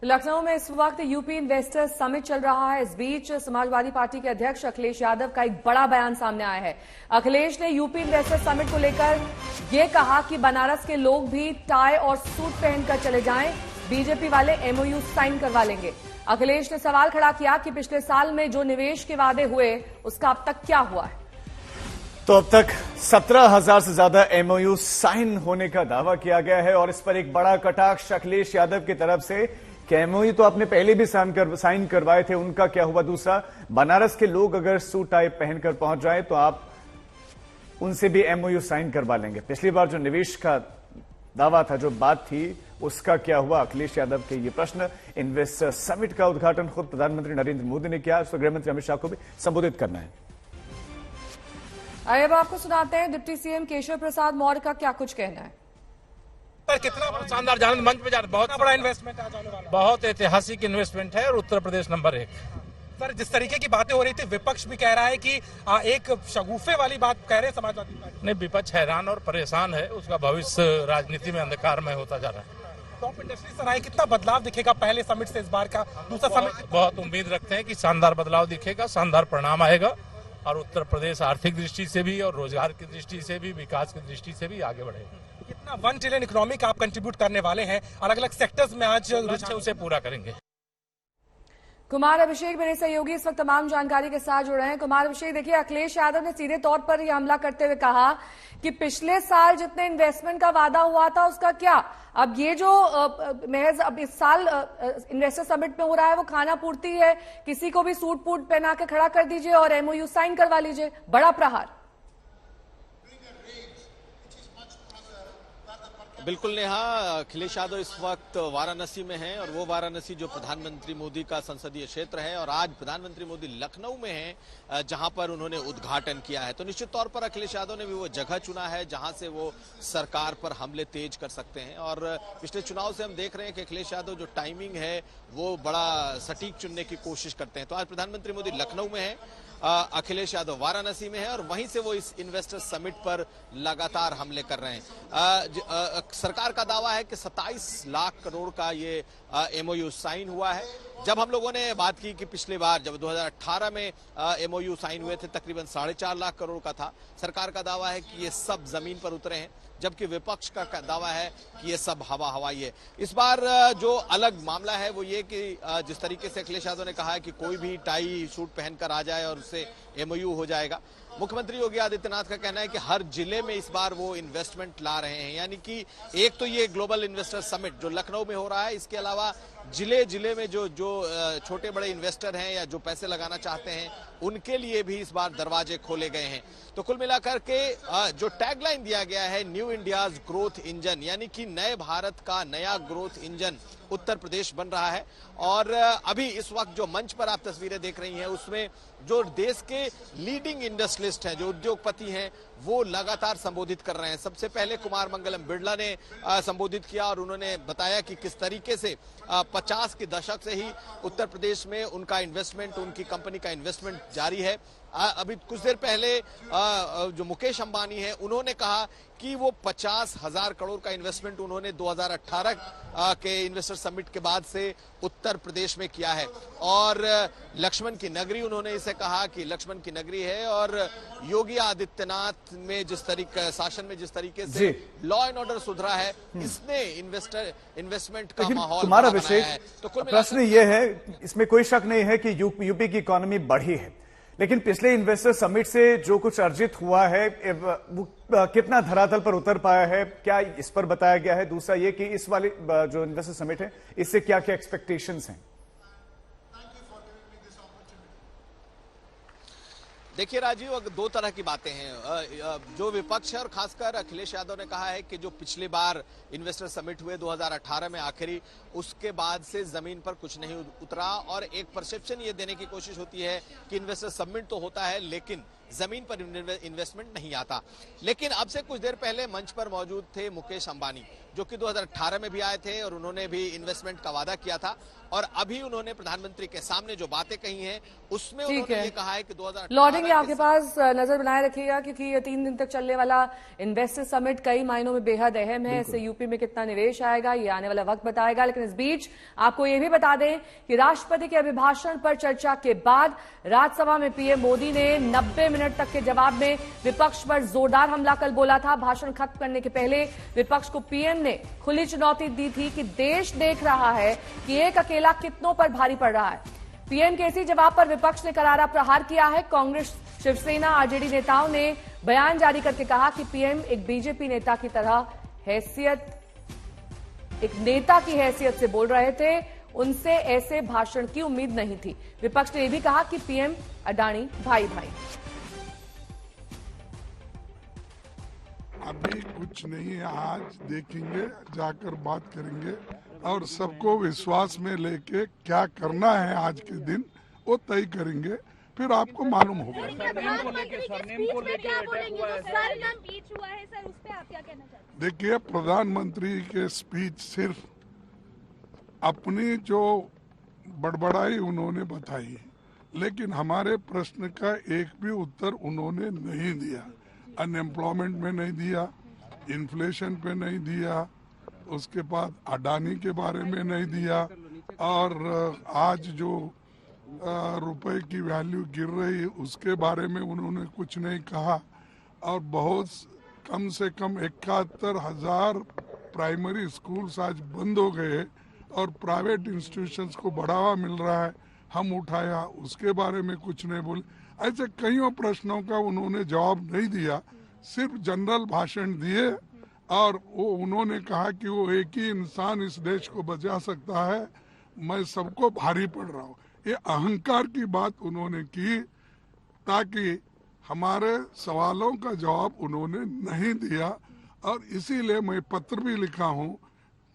लखनऊ में इस वक्त यूपी इन्वेस्टर्स समिट चल रहा है। इस बीच समाजवादी पार्टी के अध्यक्ष अखिलेश यादव का एक बड़ा बयान सामने आया है। अखिलेश ने यूपी इन्वेस्टर्स समिट को लेकर यह कहा कि बनारस के लोग भी टाई और सूट पहनकर चले जाएं, बीजेपी वाले एमओयू साइन करवा लेंगे। अखिलेश ने सवाल खड़ा किया कि पिछले साल में जो निवेश के वादे हुए उसका अब तक क्या हुआ है। तो अब तक 17,000 से ज्यादा एमओयू साइन होने का दावा किया गया है और इस पर एक बड़ा कटाक्ष अखिलेश यादव की तरफ से कि एमओयू तो आपने पहले भी साइन करवाए थे, उनका क्या हुआ। दूसरा, बनारस के लोग अगर सूट टाई पहनकर पहुंच जाए तो आप उनसे भी एमओयू साइन करवा लेंगे। पिछली बार जो निवेश का दावा था, जो बात थी, उसका क्या हुआ। अखिलेश यादव के ये प्रश्न। इन्वेस्टर समिट का उद्घाटन खुद प्रधानमंत्री नरेंद्र मोदी ने किया, तो गृहमंत्री अमित शाह को भी संबोधित करना है। आइए अब आपको सुनाते हैं डिप्टी सीएम केशव प्रसाद मौर्य का क्या कुछ कहना है। कितना शानदार जाने मंच पे जा रहा, बहुत बड़ा इन्वेस्टमेंट है, जाने वाला बहुत ऐतिहासिक इन्वेस्टमेंट है और उत्तर प्रदेश नंबर 1। सर, जिस तरीके की बातें हो रही थी, विपक्ष भी कह रहा है कि एक शगुफे वाली बात कह रहे हैं समाजवादी पार्टी। नहीं, विपक्ष हैरान और परेशान है, उसका भविष्य राजनीति में अंधकारमय होता जा रहा है। टॉप इंडस्ट्री सर आए, कितना बदलाव दिखेगा पहले समिट से इस बार का दूसरा समिट? बहुत उम्मीद रखते हैं कि शानदार बदलाव दिखेगा, शानदार परिणाम आएगा और उत्तर प्रदेश आर्थिक दृष्टि से भी और रोजगार की दृष्टि से भी, विकास की दृष्टि से भी आगे बढ़ेगा। कितना 1 ट्रिलियन इकोनॉमी का आप कंट्रीब्यूट करने वाले हैं, अलग अलग सेक्टर्स में आज उसे पूरा करेंगे। कुमार अभिषेक मेरे सहयोगी इस वक्त तमाम जानकारी के साथ जुड़ रहे हैं। कुमार अभिषेक, देखिए अखिलेश यादव ने सीधे तौर पर यह हमला करते हुए कहा कि पिछले साल जितने इन्वेस्टमेंट का वादा हुआ था उसका क्या। अब ये जो महज अब इस साल इन्वेस्टर समिट में हो रहा है वो खाना पूर्ति है, किसी को भी सूट बूट पहना के खड़ा कर दीजिए और एमओयू साइन करवा लीजिए। बड़ा प्रहार। बिल्कुल नेहा, अखिलेश यादव इस वक्त वाराणसी में हैं और वो वाराणसी जो प्रधानमंत्री मोदी का संसदीय क्षेत्र है और आज प्रधानमंत्री मोदी लखनऊ में हैं जहां पर उन्होंने उद्घाटन किया है। तो निश्चित तौर पर अखिलेश यादव ने भी वो जगह चुना है जहां से वो सरकार पर हमले तेज कर सकते हैं और पिछले चुनाव से हम देख रहे हैं कि अखिलेश यादव जो टाइमिंग है वो बड़ा सटीक चुनने की कोशिश करते हैं। तो आज प्रधानमंत्री मोदी लखनऊ में है, अखिलेश यादव वाराणसी में है और वहीं से वो इस इन्वेस्टर समिट पर लगातार हमले कर रहे हैं। सरकार का दावा है कि 27 लाख करोड़ का ये एमओयू साइन हुआ है। जब हम लोगों ने बात की कि पिछली बार जब 2018 में एमओयू साइन हुए थे तकरीबन 4.5 लाख करोड़ का था, सरकार का दावा है कि ये सब जमीन पर उतरे हैं, जबकि विपक्ष का दावा है कि ये सब हवा हवाई है। इस बार जो अलग मामला है वो ये कि जिस तरीके से अखिलेश यादव ने कहा है कि कोई भी टाई सूट पहनकर आ जाए और उससे एमओयू हो जाएगा। मुख्यमंत्री योगी आदित्यनाथ का कहना है कि हर जिले में इस बार वो इन्वेस्टमेंट ला रहे हैं, यानी कि एक तो ये ग्लोबल इन्वेस्टर समिट जो लखनऊ में हो रहा है, इसके अलावा जिले जिले में जो छोटे बड़े इन्वेस्टर हैं या जो पैसे लगाना चाहते हैं उनके लिए भी इस बार दरवाजे खोले गए हैं। तो कुल मिलाकर के जो टैगलाइन दिया गया है न्यू इंडियाज ग्रोथ इंजन, यानी कि नए भारत का नया ग्रोथ इंजन उत्तर प्रदेश बन रहा है। और अभी इस वक्त जो मंच पर आप तस्वीरें देख रही हैं उसमें जो देश के लीडिंग इंडस्ट्रियलिस्ट हैं, जो उद्योगपति हैं, वो लगातार संबोधित कर रहे हैं। सबसे पहले कुमार मंगलम बिरला ने संबोधित किया और उन्होंने बताया कि किस तरीके से 50 के दशक से ही उत्तर प्रदेश में उनका इन्वेस्टमेंट, उनकी कंपनी का इन्वेस्टमेंट जारी है। अभी कुछ देर पहले जो मुकेश अंबानी है उन्होंने कहा कि वो 50,000 करोड़ का इन्वेस्टमेंट उन्होंने 2018 के इन्वेस्टर समिट के बाद से उत्तर प्रदेश में किया है। और लक्ष्मण की नगरी उन्होंने इसे कहा कि लक्ष्मण की नगरी है और योगी आदित्यनाथ में जिस तरीके शासन में जिस तरीके से लॉ एंड ऑर्डर सुधरा है, इसने इन्वेस्टमेंट का माहौल तुम्हारा बनाया है। तो प्रश्न ये है, इसमें कोई शक नहीं है कि यूपी की इकोनॉमी बढ़ी है, लेकिन पिछले इन्वेस्टर समिट से जो कुछ अर्जित हुआ है वो कितना धरातल पर उतर पाया है, क्या इस पर बताया गया है। दूसरा ये कि इस वाली जो इन्वेस्टर समिट है इससे क्या क्या एक्सपेक्टेशंस हैं। देखिए राजीव, दो तरह की बातें हैं। जो विपक्ष है और खासकर अखिलेश यादव ने कहा है कि जो पिछली बार इन्वेस्टर समिट हुए 2018 में आखिरी, उसके बाद से जमीन पर कुछ नहीं उतरा और एक परसेप्शन ये देने की कोशिश होती है कि इन्वेस्टर समिट तो होता है लेकिन जमीन पर इन्वेस्टमेंट नहीं आता। लेकिन अब से कुछ देर पहले मंच पर मौजूद थे मुकेश अंबानी, जो कि 2018 में भी आए थे और उन्होंने भी इन्वेस्टमेंट का वादा किया था, और अभी उन्होंने प्रधानमंत्री के सामने जो बातें कही हैं उसमें उन्होंने ये कहा है कि 2018 लौटेंगे आपके पास, नजर बनाए रखिएगा, क्योंकि ये 3 दिन तक चलने वाला इन्वेस्टर समिट कई मायनों में बेहद अहम है। इससे यूपी में कितना निवेश आएगा ये आने वाला वक्त बताएगा। लेकिन इस बीच आपको ये भी बता दें कि राष्ट्रपति के अभिभाषण पर चर्चा के बाद राज्यसभा में पीएम मोदी ने 90 मिनट तक के जवाब में विपक्ष पर जोरदार हमला कल बोला था। भाषण खत्म करने के पहले विपक्ष को पीएम ने खुली चुनौती दी थी कि देश देख रहा है कि एक अकेला कितनों पर भारी पड़ रहा है। पीएम के इसी जवाब पर विपक्ष ने करारा प्रहार किया है। कांग्रेस, शिवसेना, आरजेडी नेताओं ने बयान जारी करके कहा कि पीएम एक बीजेपी नेता की तरह एक नेता की हैसियत से बोल रहे थे, उनसे ऐसे भाषण की उम्मीद नहीं थी। विपक्ष ने यह भी कहा कि पीएम अडानी भाई भाई। अभी कुछ नहीं है, आज देखेंगे, जाकर बात करेंगे और सबको विश्वास में लेके क्या करना है आज के दिन वो तय करेंगे, फिर आपको मालूम होगा। देखिए, प्रधानमंत्री के स्पीच सिर्फ अपनी जो बड़बड़ाई उन्होंने बताई, लेकिन हमारे प्रश्न का एक भी उत्तर उन्होंने नहीं दिया। अनएम्प्लॉयमेंट में नहीं दिया, इन्फ्लेशन पे नहीं दिया, उसके बाद अडानी के बारे में नहीं दिया, और आज जो रुपए की वैल्यू गिर रही उसके बारे में उन्होंने कुछ नहीं कहा। और बहुत कम से कम 71,000 प्राइमरी स्कूल्स आज बंद हो गए और प्राइवेट इंस्टीट्यूशंस को बढ़ावा मिल रहा है, हम उठाया, उसके बारे में कुछ नहीं बोले। ऐसे कईयों प्रश्नों का उन्होंने जवाब नहीं दिया, सिर्फ जनरल भाषण दिए और वो उन्होंने कहा कि वो एक ही इंसान इस देश को बचा सकता है, मैं सबको भारी पड़ रहा हूँ। ये अहंकार की बात उन्होंने की, ताकि हमारे सवालों का जवाब उन्होंने नहीं दिया। और इसीलिए मैं पत्र भी लिखा हूँ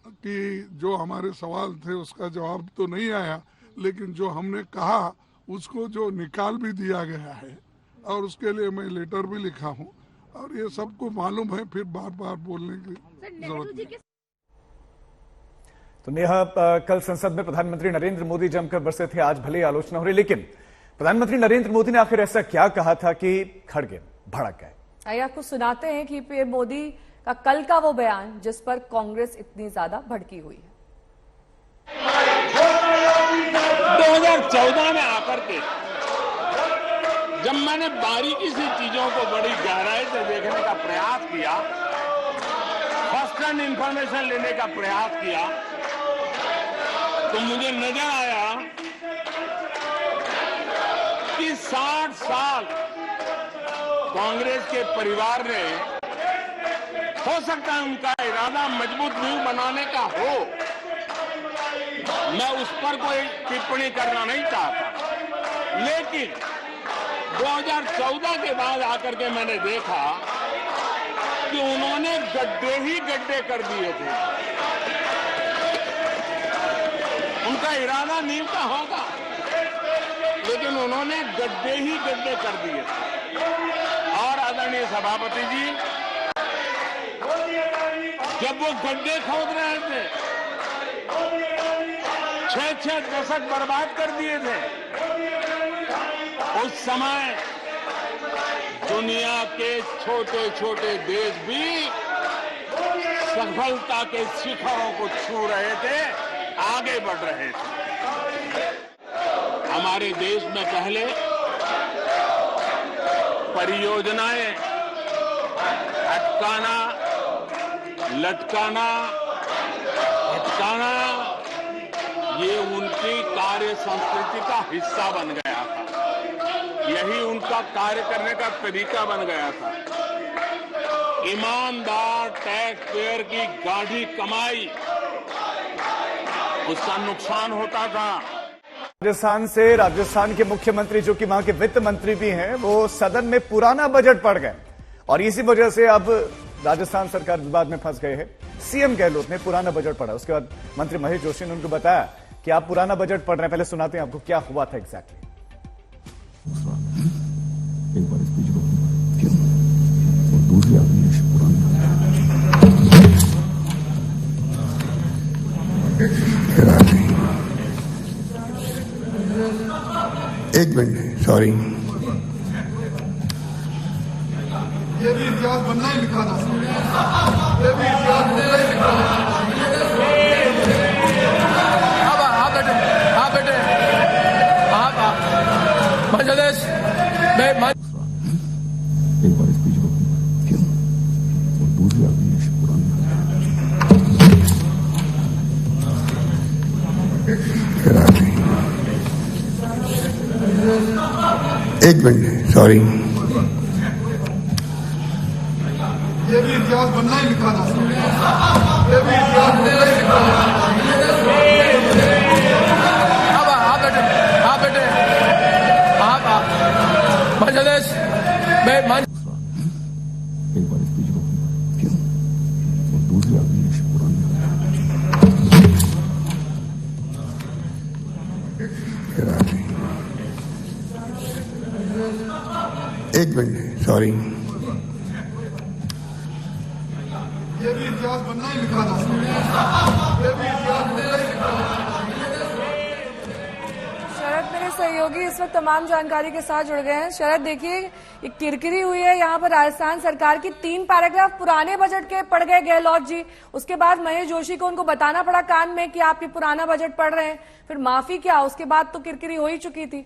कि जो हमारे सवाल थे उसका जवाब तो नहीं आया, लेकिन जो हमने कहा उसको जो निकाल भी दिया गया है, और उसके लिए मैं लेटर भी लिखा हूँ, और ये सबको मालूम है, फिर बार बार बोलने की जरूरत नहीं। तो नेहा, कल संसद में प्रधानमंत्री नरेंद्र मोदी जमकर बरसे थे। आज भले ही आलोचना हो रही, लेकिन प्रधानमंत्री नरेंद्र मोदी ने आखिर ऐसा क्या कहा था कि खड़गे भड़क गए? आइए आपको सुनाते हैं कि पीएम मोदी का कल का वो बयान जिस पर कांग्रेस इतनी ज्यादा भड़की हुई है। 2014 में आकर के जब मैंने बारीकी से चीजों को बड़ी गहराई से देखने का प्रयास किया, फर्स्ट हैंड इंफॉर्मेशन लेने का प्रयास किया, तो मुझे नजर आया कि 60 साल कांग्रेस के परिवार ने, हो सकता है उनका इरादा मजबूत नींव बनाने का हो, मैं उस पर कोई टिप्पणी करना नहीं चाहता, लेकिन 2014 के बाद आकर के मैंने देखा कि उन्होंने गड्ढे ही गड्ढे कर दिए थे। उनका इरादा नींव का होगा, लेकिन उन्होंने गड्ढे ही गड्ढे कर दिए। और आदरणीय सभापति जी, जब वो गड्ढे खोद रहे थे, 6 दशक बर्बाद कर दिए थे, उस समय दुनिया के छोटे छोटे देश भी सफलता के शिखरों को छू रहे थे, आगे बढ़ रहे थे। हमारे देश में पहले परियोजनाएं अटकाना, लटकाना, भटकाना, ये उनकी कार्य संस्कृति का हिस्सा बन गया था। यही उनका कार्य करने का तरीका बन गया था। ईमानदार टैक्स पेयर की गाढ़ी कमाई, उसका नुकसान होता था। राजस्थान से राजस्थान के मुख्यमंत्री, जो कि वहां के वित्त मंत्री भी हैं, वो सदन में पुराना बजट पढ़ गए और इसी वजह से अब राजस्थान सरकार विवाद में फंस गए हैं। सीएम गहलोत ने पुराना बजट पढ़ा, उसके बाद मंत्री महेश जोशी ने उनको बताया कि आप पुराना बजट पढ़ रहे हैं। पहले सुनाते हैं आपको क्या हुआ था एग्जैक्टली। एक बार स्पीच एक मिनट, सॉरी। ये भी इतिहास बनना ही लिखा था। ये भी इतिहास बनना ही लिखा था। आप बेटे मध्य प्रदेश में एक बार स्पीच को क्यों और दूसरी आदमी पुरानी एक मिनट, सॉरी। ये भी इतिहास बनना ही लिखा था। ये भी इतिहास बनना ही लिखा था। आप बेटे मध्य प्रदेश में एक बार स्पीच को क्यों और दूसरी आदमी पुरानी एक मिनट, सॉरी। ये भी इतिहास बनना ही लिखा था। ये भी इतिहास बनना ही लिखा था। शरद मेरे सहयोगी इस वक्त तमाम जानकारी के साथ जुड़ गए हैं। शरद देखिए, एक किरकिरी हुई है यहाँ पर राजस्थान सरकार की। 3 पैराग्राफ पुराने बजट के पढ़ गए गहलोत जी, उसके बाद महेश जोशी को उनको बताना पड़ा कान में कि आप ये पुराना बजट पढ़ रहे हैं, फिर माफी क्या, उसके बाद तो किरकिरी हो ही चुकी थी।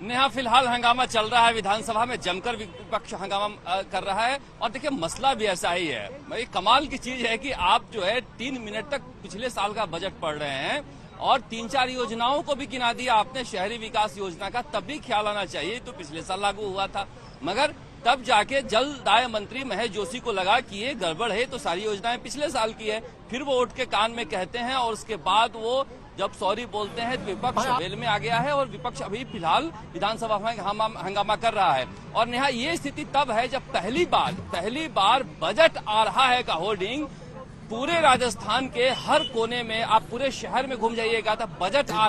नेहा, फिलहाल हंगामा चल रहा है विधानसभा में, जमकर विपक्ष हंगामा कर रहा है। और देखिए, मसला भी ऐसा ही है। भाई कमाल की चीज है कि आप जो है 3 मिनट तक पिछले साल का बजट पढ़ रहे हैं और 3-4 योजनाओं को भी गिना दिया आपने शहरी विकास योजना का। तब भी ख्याल आना चाहिए तो पिछले साल लागू हुआ था, मगर तब जाके जलदाय मंत्री महेश जोशी को लगा कि ये गड़बड़ है, तो सारी योजनाएं पिछले साल की है। फिर वो उठ के कान में कहते हैं और उसके बाद वो जब सॉरी बोलते हैं तो विपक्ष वेल में आ गया है और विपक्ष अभी फिलहाल विधानसभा में हंगामा कर रहा है। और नेहा, ये स्थिति तब है जब पहली बार बजट आ रहा है का होर्डिंग पूरे राजस्थान के हर कोने में, आप पूरे शहर में घूम जाइएगा तो बजट आ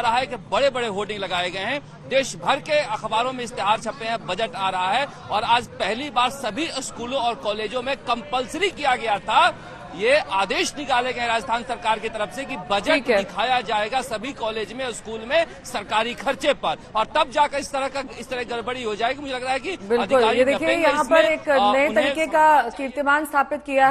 रहा है कि बड़े बड़े होर्डिंग लगाए गए हैं। देश भर के अखबारों में इश्तेहार छपे हैं, बजट आ रहा है। और आज पहली बार सभी स्कूलों और कॉलेजों में कंपलसरी किया गया था, ये आदेश निकाले गए राजस्थान सरकार की तरफ से कि बजट दिखाया जाएगा सभी कॉलेज में, स्कूल में, सरकारी खर्चे पर। और तब जाकर इस तरह गड़बड़ी हो जाएगी। मुझे लग रहा है कि बिल्कुल, ये देखिए यहाँ पर एक नए तरीके का कीर्तिमान स्थापित किया है।